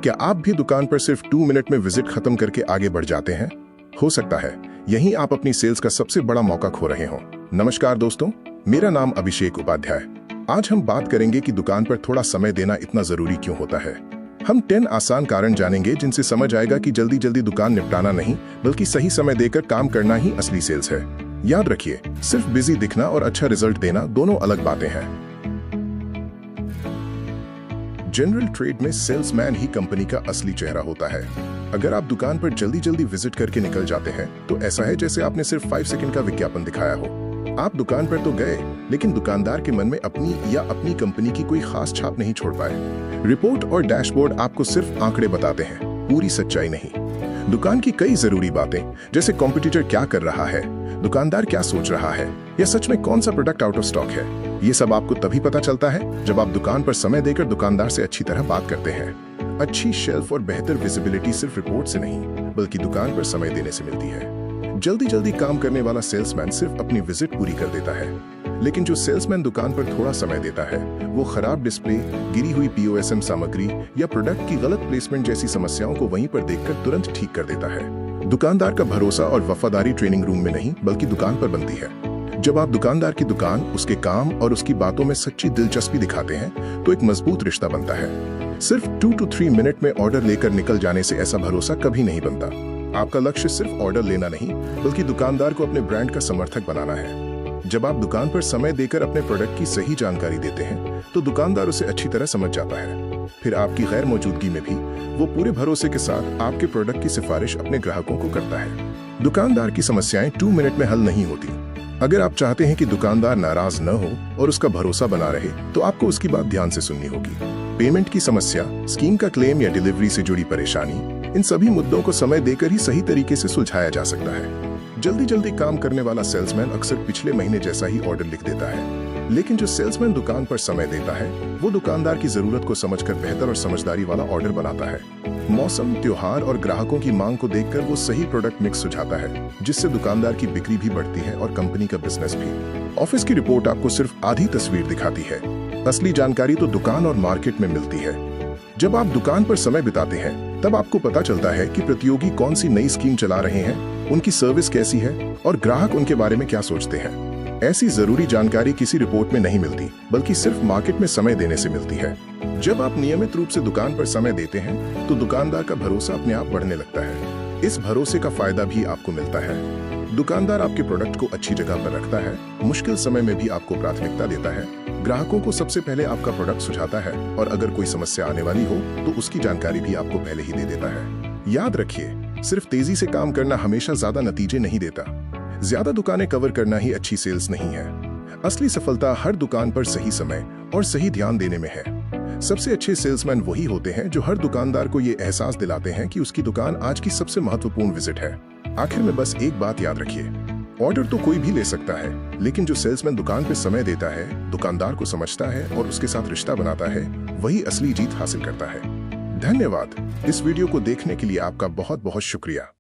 क्या आप भी दुकान पर सिर्फ 2 मिनट में विजिट खत्म करके आगे बढ़ जाते हैं? हो सकता है यहीं आप अपनी सेल्स का सबसे बड़ा मौका खो रहे हों। नमस्कार दोस्तों, मेरा नाम अभिषेक उपाध्याय। आज हम बात करेंगे कि दुकान पर थोड़ा समय देना इतना जरूरी क्यों होता है। हम 10 आसान कारण जानेंगे जिनसे समझ आएगा कि जल्दी जल्दी दुकान निपटाना नहीं बल्कि सही समय देकर काम करना ही असली सेल्स है। याद रखिए, सिर्फ बिजी दिखना और अच्छा रिजल्ट देना दोनों अलग बातें हैं। जनरल ट्रेड में सेल्समैन ही कंपनी का असली चेहरा होता है। अगर आप दुकान पर जल्दी जल्दी विजिट करके निकल जाते हैं तो ऐसा है जैसे आपने सिर्फ 5 सेकंड का विज्ञापन दिखाया हो। आप दुकान पर तो गए लेकिन दुकानदार के मन में अपनी कंपनी की कोई खास छाप नहीं छोड़ पाए। रिपोर्ट और डैशबोर्ड आपको सिर्फ आंकड़े बताते हैं, पूरी सच्चाई नहीं। दुकान की कई जरूरी बातें जैसे कॉम्पिटिटर क्या कर रहा है, दुकानदार क्या सोच रहा है या सच में कौन सा प्रोडक्ट आउट ऑफ स्टॉक है, ये सब आपको तभी पता चलता है जब आप दुकान पर समय देकर दुकानदार से अच्छी तरह बात करते हैं। अच्छी शेल्फ और बेहतर विजिबिलिटी सिर्फ रिपोर्ट से नहीं बल्कि दुकान पर समय देने से मिलती है। जल्दी जल्दी काम करने वाला सेल्समैन सिर्फ अपनी विजिट पूरी कर देता है, लेकिन जो सेल्समैन दुकान पर थोड़ा समय देता है वो खराब डिस्प्ले, गिरी हुई POSM सामग्री या प्रोडक्ट की गलत प्लेसमेंट जैसी समस्याओं को वहीं पर देखकर तुरंत ठीक कर देता है। दुकानदार का भरोसा और वफादारी ट्रेनिंग रूम में नहीं बल्कि दुकान पर बनती है। जब आप दुकानदार की दुकान, उसके काम और उसकी बातों में सच्ची दिलचस्पी दिखाते हैं तो एक मजबूत रिश्ता बनता है। सिर्फ 2 to 3 मिनट में ऑर्डर लेकर निकल जाने से ऐसा भरोसा कभी नहीं बनता। आपका लक्ष्य सिर्फ ऑर्डर लेना नहीं बल्कि दुकानदार को अपने ब्रांड का समर्थक बनाना है। जब आप दुकान पर समय देकर अपने प्रोडक्ट की सही जानकारी देते हैं तो दुकानदार उसे अच्छी तरह समझ जाता है। फिर आपकी गैर मौजूदगी में भी वो पूरे भरोसे के साथ आपके प्रोडक्ट की सिफारिश अपने ग्राहकों को करता है। दुकानदार की समस्याएं 2 मिनट में हल नहीं होती। अगर आप चाहते हैं कि दुकानदार नाराज न हो और उसका भरोसा बना रहे तो आपको उसकी बात ध्यान से सुननी होगी। पेमेंट की समस्या, स्कीम का क्लेम या डिलीवरी से जुड़ी परेशानी, इन सभी मुद्दों को समय देकर ही सही तरीके से सुलझाया जा सकता है। जल्दी जल्दी काम करने वाला सेल्समैन अक्सर पिछले महीने जैसा ही ऑर्डर लिख देता है, लेकिन जो सेल्समैन दुकान पर समय देता है वो दुकानदार की जरूरत को समझकर बेहतर और समझदारी वाला ऑर्डर बनाता है। मौसम, त्योहार और ग्राहकों की मांग को देखकर वो सही प्रोडक्ट मिक्स सुझाता है, जिससे दुकानदार की बिक्री भी बढ़ती है और कंपनी का बिजनेस भी। ऑफिस की रिपोर्ट आपको सिर्फ आधी तस्वीर दिखाती है, असली जानकारी तो दुकान और मार्केट में मिलती है। जब आप दुकान पर समय बिताते हैं तब आपको पता चलता है कि प्रतियोगी कौन सी नई स्कीम चला रहे हैं, उनकी सर्विस कैसी है और ग्राहक उनके बारे में क्या सोचते हैं। ऐसी जरूरी जानकारी किसी रिपोर्ट में नहीं मिलती बल्कि सिर्फ मार्केट में समय देने से मिलती है। जब आप नियमित रूप से दुकान पर समय देते हैं तो दुकानदार का भरोसा अपने आप बढ़ने लगता है। इस भरोसे का फायदा भी आपको मिलता है। दुकानदार आपके प्रोडक्ट को अच्छी जगह पर रखता है, मुश्किल समय में भी आपको प्राथमिकता देता है, ग्राहकों को सबसे पहले आपका प्रोडक्ट सुझाता है और अगर कोई समस्या आने वाली हो तो उसकी जानकारी भी आपको पहले ही दे देता है। याद रखिए, सिर्फ तेजी से काम करना हमेशा ज्यादा नतीजे नहीं देता। ज्यादा दुकानें कवर करना ही अच्छी सेल्स नहीं है। असली सफलता हर दुकान पर सही समय और सही ध्यान देने में है। सबसे अच्छे सेल्समैन वही होते हैं जो हर दुकानदार को ये एहसास दिलाते हैं कि उसकी दुकान आज की सबसे महत्वपूर्ण विजिट है। आखिर में बस एक बात याद रखिए, ऑर्डर तो कोई भी ले सकता है, लेकिन जो सेल्समैन दुकान पर समय देता है, दुकानदार को समझता है और उसके साथ रिश्ता बनाता है, वही असली जीत हासिल करता है। धन्यवाद। इस वीडियो को देखने के लिए आपका बहुत बहुत शुक्रिया।